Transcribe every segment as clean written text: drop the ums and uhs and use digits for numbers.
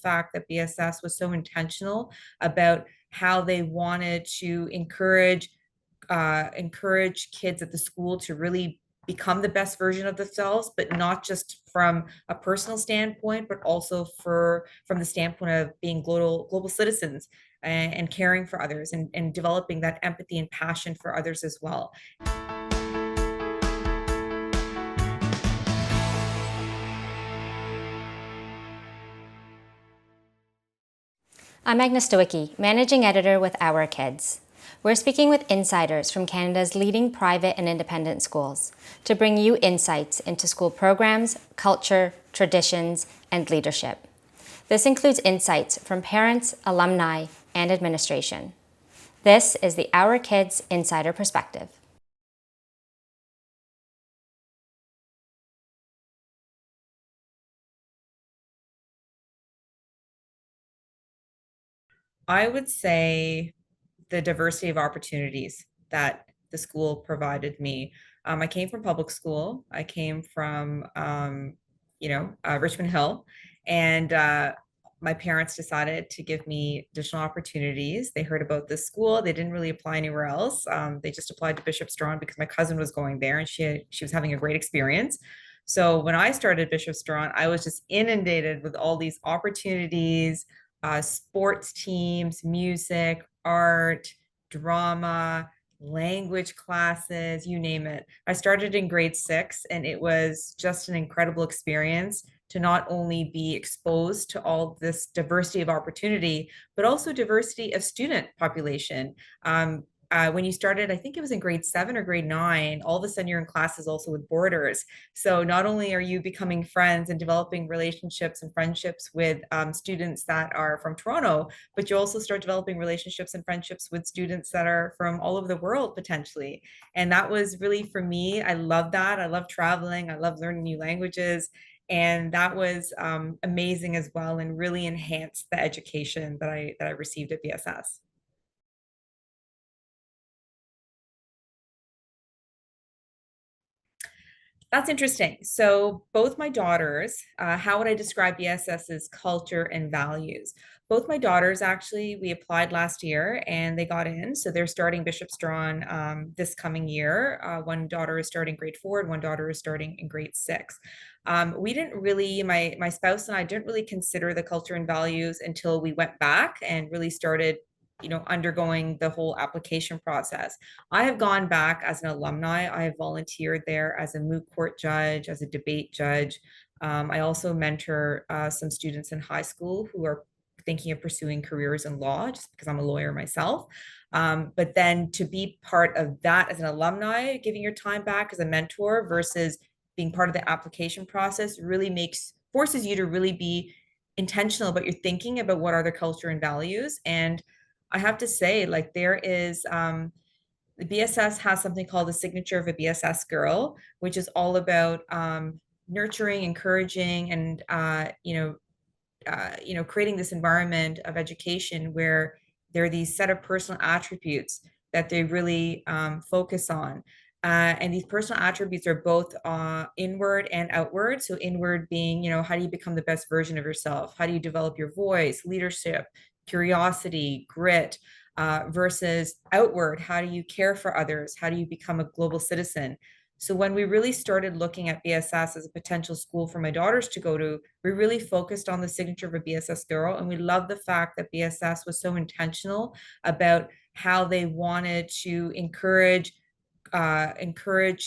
fact that BSS was so intentional about how they wanted to encourage kids at the school to really become the best version of themselves, but not just from a personal standpoint, but also from the standpoint of being global citizens and caring for others and developing that empathy and passion for others as well. I'm Agnes Stowicki, Managing Editor with Our Kids. We're speaking with insiders from Canada's leading private and independent schools to bring you insights into school programs, culture, traditions, and leadership. This includes insights from parents, alumni, and administration. This is the Our Kids Insider Perspective. I would say the diversity of opportunities that the school provided me. I came from public school. I came from, Richmond Hill, and my parents decided to give me additional opportunities. They heard about this school. They didn't really apply anywhere else. They just applied to Bishop Strachan because my cousin was going there, and she was having a great experience. So when I started Bishop Strachan, I was just inundated with all these opportunities, sports teams, music, art, drama, language classes, you name it. I started in grade 6, and it was just an incredible experience to not only be exposed to all this diversity of opportunity, but also diversity of student population. When you started, I think it was in grade 7 or grade 9, all of a sudden you're in classes also with boarders. So not only are you becoming friends and developing relationships and friendships with students that are from Toronto, but you also start developing relationships and friendships with students that are from all over the world potentially. And that was really for me, I love that. I love traveling. I love learning new languages. And that was amazing as well, and really enhanced the education that I received at BSS. That's interesting. So both my daughters, how would I describe BSS's culture and values? Both my daughters, actually, we applied last year and they got in. So they're starting Bishop Strachan this coming year. One daughter is starting grade 4 and one daughter is starting in grade 6. We didn't really, my spouse and I didn't really consider the culture and values until we went back and really started, undergoing the whole application process. I have gone back as an alumni. I have volunteered there as a moot court judge, as a debate judge. I also mentor some students in high school who are thinking of pursuing careers in law, just because I'm a lawyer myself. But then to be part of that as an alumni, giving your time back as a mentor versus being part of the application process really forces you to really be intentional about your thinking about what are their culture and values. And I have to say, like, there is the BSS has something called the signature of a BSS girl, which is all about nurturing, encouraging, and creating this environment of education where there are these set of personal attributes that they really focus on. And these personal attributes are both inward and outward. So inward being, how do you become the best version of yourself? How do you develop your voice, leadership, curiosity, grit, versus outward? How do you care for others? How do you become a global citizen? So when we really started looking at BSS as a potential school for my daughters to go to, we really focused on the signature of a BSS girl. And we love the fact that BSS was so intentional about how they wanted to encourage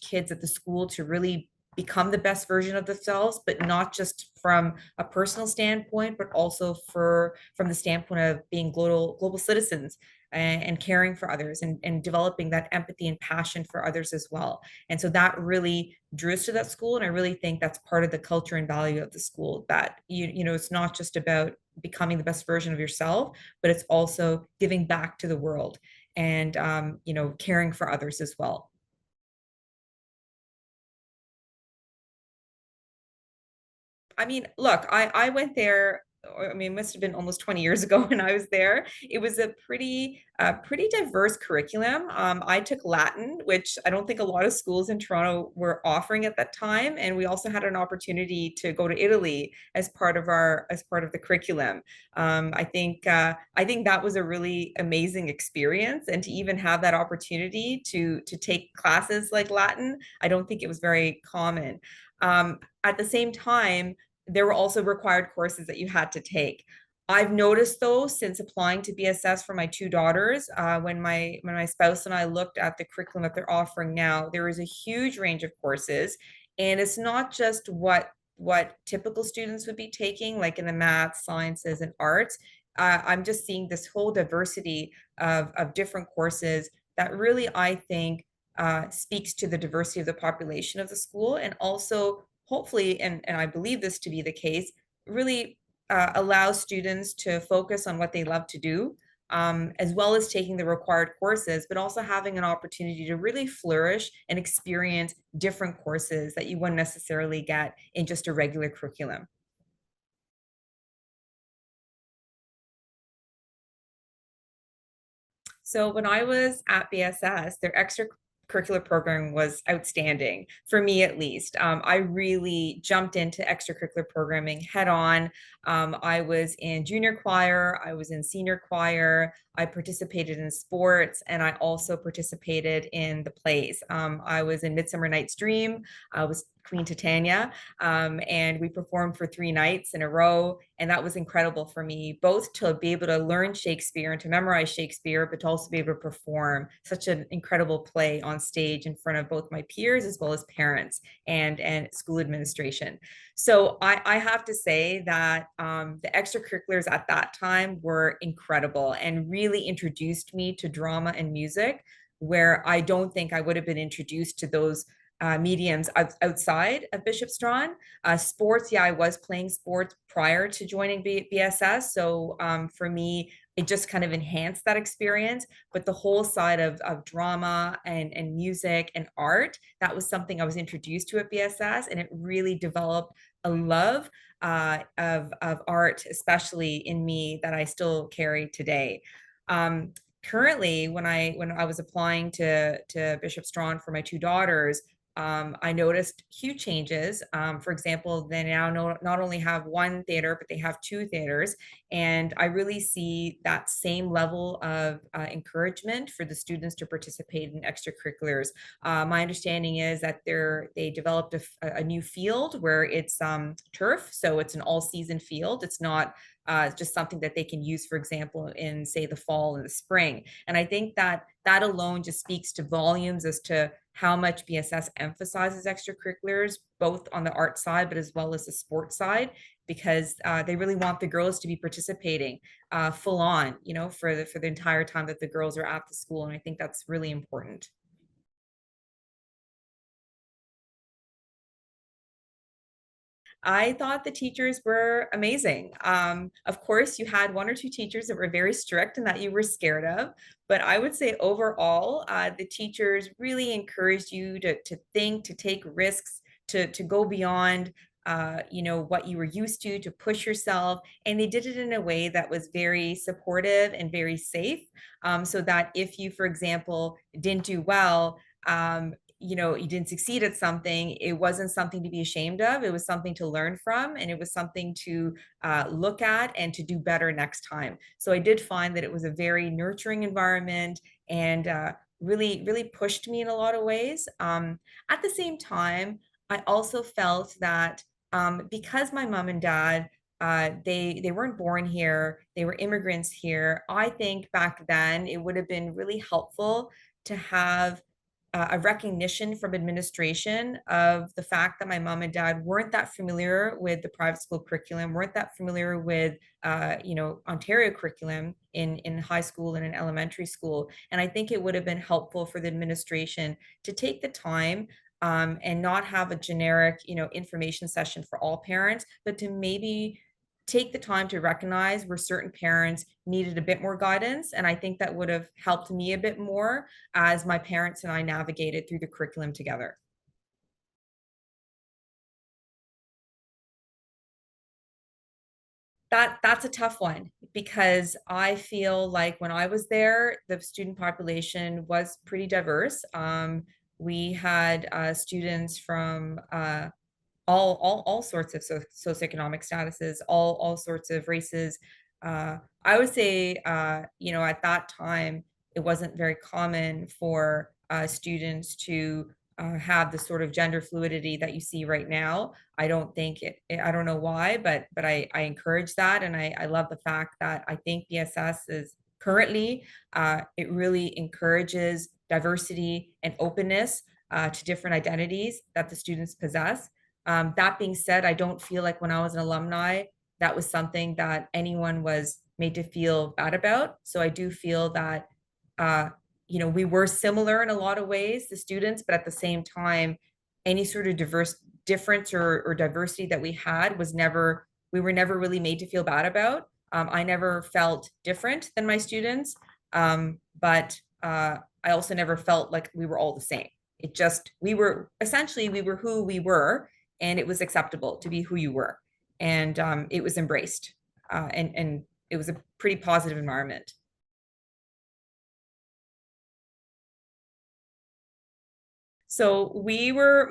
kids at the school to really become the best version of themselves, but not just from a personal standpoint, but also from the standpoint of being global citizens and caring for others and developing that empathy and passion for others as well. And so that really drew us to that school. And I really think that's part of the culture and value of the school, that it's not just about becoming the best version of yourself, but it's also giving back to the world and caring for others as well. I mean, look, I went there I mean, it must have been almost 20 years ago when I was there. It was a pretty diverse curriculum. I took Latin, which I don't think a lot of schools in Toronto were offering at that time, and we also had an opportunity to go to Italy as part of the curriculum. I think that was a really amazing experience, and to even have that opportunity to take classes like Latin, I don't think it was very common. At the same time, there were also required courses that you had to take. I've noticed though, since applying to BSS for my two daughters, when my spouse and I looked at the curriculum that they're offering now, there is a huge range of courses, and it's not just what typical students would be taking, like in the math, sciences, and arts. I'm just seeing this whole diversity of different courses that really, I think, speaks to the diversity of the population of the school, and also hopefully, and I believe this to be the case, really allows students to focus on what they love to do, as well as taking the required courses, but also having an opportunity to really flourish and experience different courses that you wouldn't necessarily get in just a regular curriculum. So when I was at BSS, their extracurricular program was outstanding for me, at least. I really jumped into extracurricular programming head on. I was in junior choir, I was in senior choir, I participated in sports, and I also participated in the plays. I was in Midsummer Night's Dream, I was Queen Titania, and we performed for 3 nights in a row. And that was incredible for me, both to be able to learn Shakespeare and to memorize Shakespeare, but to also be able to perform such an incredible play on stage in front of both my peers as well as parents and school administration. So I have to say that the extracurriculars at that time were incredible and really introduced me to drama and music, where I don't think I would have been introduced to those mediums outside of Bishop Strachan. Sports, yeah, I was playing sports prior to joining BSS. So for me, it just kind of enhanced that experience. But the whole side of drama and music and art, that was something I was introduced to at BSS, and it really developed a love of art, especially in me, that I still carry today. Currently, when I was applying to Bishop Strachan for my two daughters, I noticed huge changes. For example, they now not only have one theater, but they have two theaters. And I really see that same level of encouragement for the students to participate in extracurriculars. My understanding is that they developed a new field where it's turf. So it's an all season field. It's not just something that they can use, for example, in say the fall and the spring. And I think that that alone just speaks to volumes as to how much BSS emphasizes extracurriculars, both on the art side, but as well as the sports side, because they really want the girls to be participating full on, you know, for the entire time that the girls are at the school. And I think that's really important. I thought the teachers were amazing. Of course, you had one or two teachers that were very strict and that you were scared of, but I would say overall, the teachers really encouraged you to think, to take risks, to go beyond, you know, what you were used to push yourself. And they did it in a way that was very supportive and very safe, so that if you, for example, didn't do well, you know, you didn't succeed at something, it wasn't something to be ashamed of. It was something to learn from, and it was something to look at and to do better next time. So I did find that it was a very nurturing environment, and really pushed me in a lot of ways. At the same time, I also felt that because my mom and dad, they weren't born here, they were immigrants here. I think back then it would have been really helpful to have a recognition from administration of the fact that my mom and dad weren't that familiar with the private school curriculum, weren't that familiar with, you know, Ontario curriculum in high school and in elementary school. And I think it would have been helpful for the administration to take the time, and not have a generic, you know, information session for all parents, but to maybe take the time to recognize where certain parents needed a bit more guidance. And I think that would have helped me a bit more as my parents and I navigated through the curriculum together. That's a tough one because I feel like when I was there, the student population was pretty diverse. We had students from all sorts of socioeconomic statuses, all sorts of races. I would say, at that time, it wasn't very common for students to have the sort of gender fluidity that you see right now. I don't think I don't know why, but I encourage that, and I love the fact that I think BSS is currently it really encourages diversity and openness to different identities that the students possess. That being said, I don't feel like when I was an alumni, that was something that anyone was made to feel bad about. So I do feel that, uh, we were similar in a lot of ways, the students, but at the same time, any sort of difference or diversity that we were never really made to feel bad about. I never felt different than my students, but I also never felt like we were all the same. We were who we were, and it was acceptable to be who you were, and it was embraced, and it was a pretty positive environment. So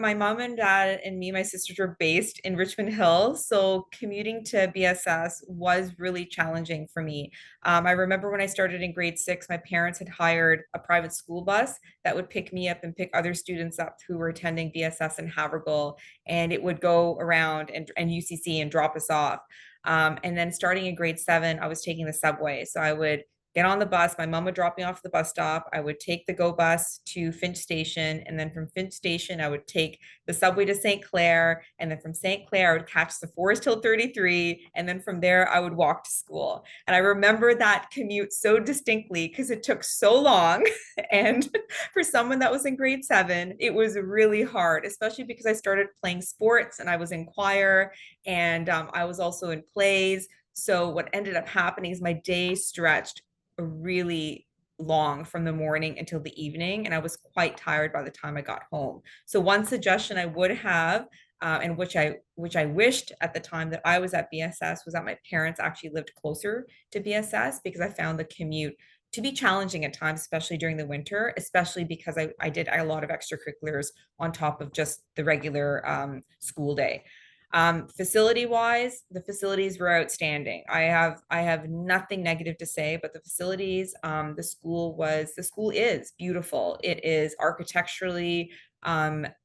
my mom and dad and me, my sisters were based in Richmond Hill. So commuting to BSS was really challenging for me. I remember when I started in grade 6, my parents had hired a private school bus that would pick me up and pick other students up who were attending BSS in Havergal. And it would go around and UCC and drop us off. And then starting in grade 7, I was taking the subway. So I would get on the bus. My mom would drop me off at the bus stop. I would take the go bus to Finch Station. And then from Finch Station, I would take the subway to St. Clair. And then from St. Clair, I would catch the Forest Hill 33. And then from there, I would walk to school. And I remember that commute so distinctly because it took so long. And for someone that was in grade 7, it was really hard, especially because I started playing sports and I was in choir, and I was also in plays. So what ended up happening is my day stretched really long from the morning until the evening, and I was quite tired by the time I got home. So one suggestion I would have, and which I wished at the time that I was at BSS, was that my parents actually lived closer to BSS, because I found the commute to be challenging at times, especially during the winter, especially because I did a lot of extracurriculars on top of just the regular school day. Facility wise, the facilities were outstanding. I have nothing negative to say, but the facilities, the school is beautiful. It is architecturally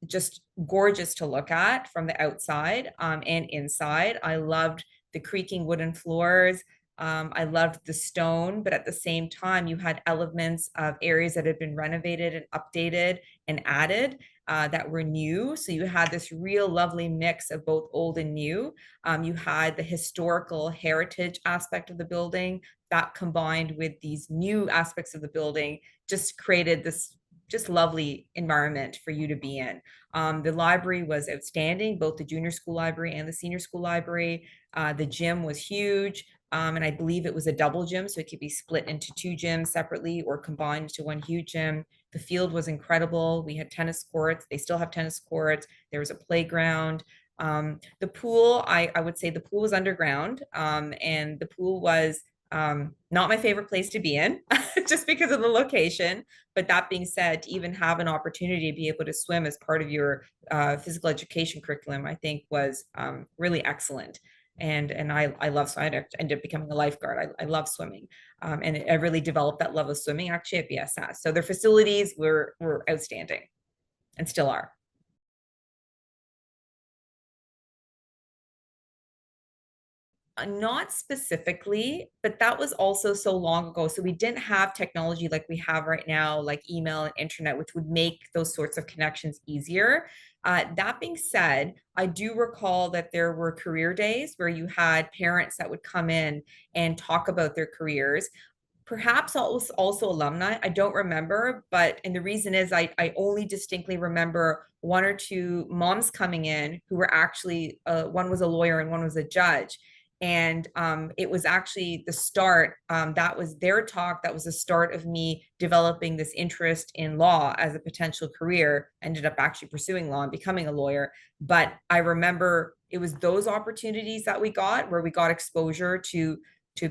just gorgeous to look at from the outside and inside. I loved the creaking wooden floors. I loved the stone, but at the same time, you had elements of areas that had been renovated and updated and added that were new. So you had this real lovely mix of both old and new. You had the historical heritage aspect of the building that combined with these new aspects of the building just created this just lovely environment for you to be in. The library was outstanding, both the junior school library and the senior school library. The gym was huge. And I believe it was a double gym, so it could be split into 2 gyms separately or combined into one huge gym. The field was incredible. We had tennis courts. They still have tennis courts. There was a playground. The pool, I would say the pool was underground, and the pool was not my favorite place to be in just because of the location. But that being said, to even have an opportunity to be able to swim as part of your physical education curriculum, I think was really excellent. And I love, so I ended up becoming a lifeguard. I love swimming. And I really developed that love of swimming actually at BSS. So their facilities were outstanding and still are. Not specifically, but that was also so long ago. So we didn't have technology like we have right now, like email and internet, which would make those sorts of connections easier. That being said, I do recall that there were career days where you had parents that would come in and talk about their careers. Perhaps also alumni. I don't remember, but and the reason is I only distinctly remember 1 or 2 moms coming in who were actually one was a lawyer and one was a judge, And it was actually the start. That was their talk. That was the start of me developing this interest in law as a potential career. Ended up actually pursuing law and becoming a lawyer. But I remember it was those opportunities that we got, where we got exposure to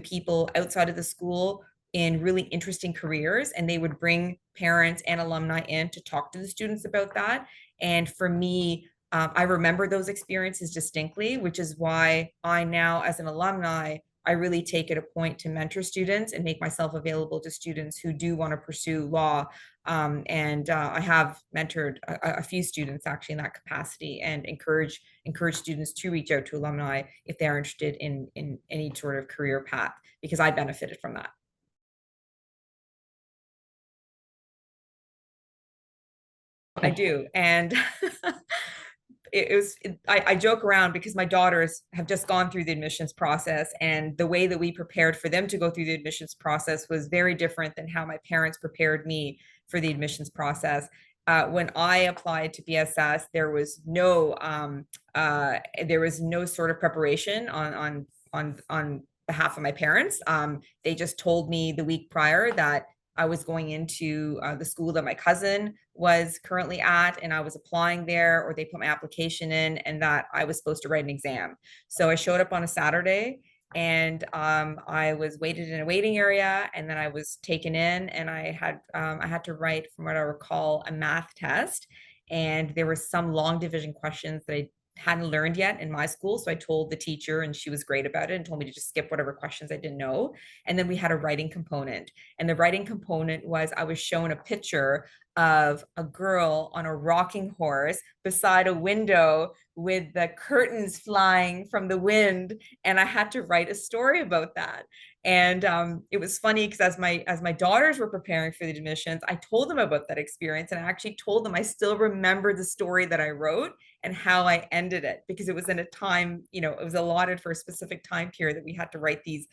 people outside of the school in really interesting careers, and they would bring parents and alumni in to talk to the students about that. And for me, I remember those experiences distinctly, which is why I now, as an alumni, I really take it a point to mentor students and make myself available to students who do want to pursue law. And I have mentored a few students actually in that capacity, and encourage students to reach out to alumni if they are interested in any sort of career path, because I benefited from that. I do. And I joke around because my daughters have just gone through the admissions process, and the way that we prepared for them to go through the admissions process was very different than how my parents prepared me for the admissions process. When I applied to BSS, there was no sort of preparation on behalf of my parents. They just told me the week prior that I was going into the school that my cousin was currently at, and I was applying there, or they put my application in, and that I was supposed to write an exam. So I showed up on a Saturday, and I was waited in a waiting area, and then I was taken in, and I had to write, from what I recall, a math test, and there were some long division questions that I hadn't learned yet in my school. So I told the teacher, and she was great about it and told me to just skip whatever questions I didn't know. And then we had a writing component. And the writing component was, I was shown a picture of a girl on a rocking horse beside a window with the curtains flying from the wind, and I had to write a story about that. And it was funny because as my daughters were preparing for the admissions, I told them about that experience, and I actually told them I still remember the story that I wrote and how I ended it, because it was in a time, it was allotted for a specific time period that we had to write these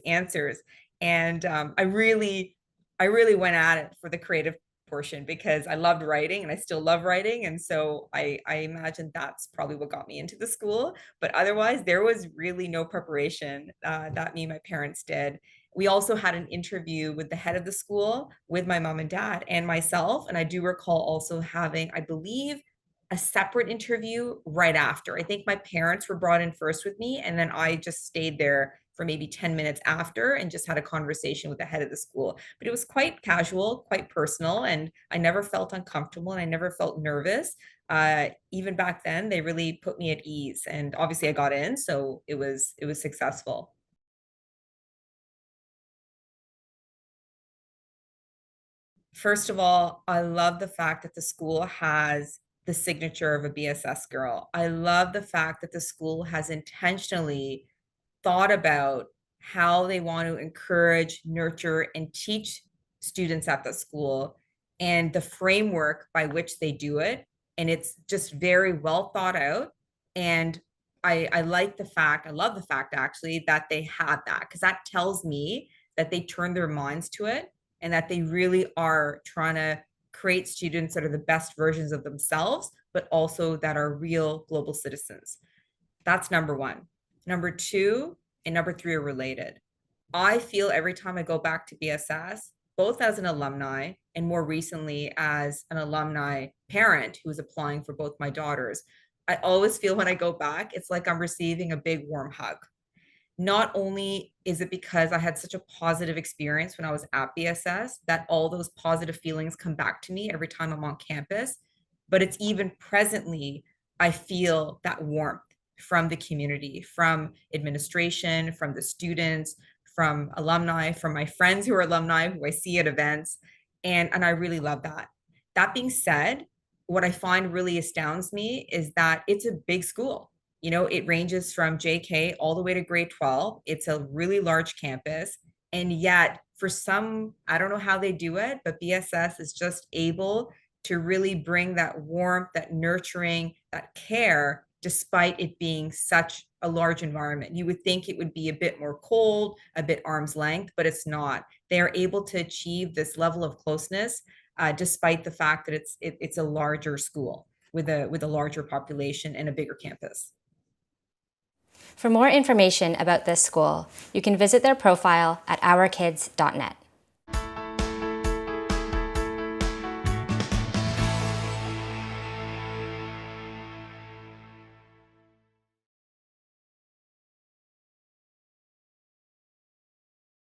answers. And I really went at it for the creative portion, because I loved writing and I still love writing. And so I imagine that's probably what got me into the school. But otherwise, there was really no preparation that me and my parents did. We also had an interview with the head of the school, with my mom and dad and myself. And I do recall also having, I believe, a separate interview right after. I think my parents were brought in first with me, and then I just stayed there for maybe 10 minutes after and just had a conversation with the head of the school. But it was quite casual, quite personal, and I never felt uncomfortable and I never felt nervous. Even back then, they really put me at ease, and obviously I got in, so it was successful. First of all, I love the fact that the school has the signature of a BSS girl. I love the fact that the school has intentionally thought about how they want to encourage, nurture, and teach students at the school, and the framework by which they do it. And it's just very well thought out. And I like the fact, I love the fact actually, that they had that, because that tells me that they turn their minds to it, and that they really are trying to create students that are the best versions of themselves, but also that are real global citizens. That's number one. Number two and number three are related. I feel every time I go back to BSS, both as an alumni and more recently as an alumni parent who's applying for both my daughters, I always feel when I go back, it's like I'm receiving a big warm hug. Not only is it because I had such a positive experience when I was at BSS, that all those positive feelings come back to me every time I'm on campus, but it's even presently, I feel that warmth from the community, from administration, from the students, from alumni, from my friends who are alumni, who I see at events. And I really love that. That being said, what I find really astounds me is that it's a big school. It ranges from JK all the way to grade 12. It's a really large campus. And yet, for some, I don't know how they do it, but BSS is just able to really bring that warmth, that nurturing, that care, despite it being such a large environment. You would think it would be a bit more cold, a bit arm's length, but it's not. They are able to achieve this level of closeness, despite the fact that it's a larger school with a larger population and a bigger campus. For more information about this school, you can visit their profile at ourkids.net.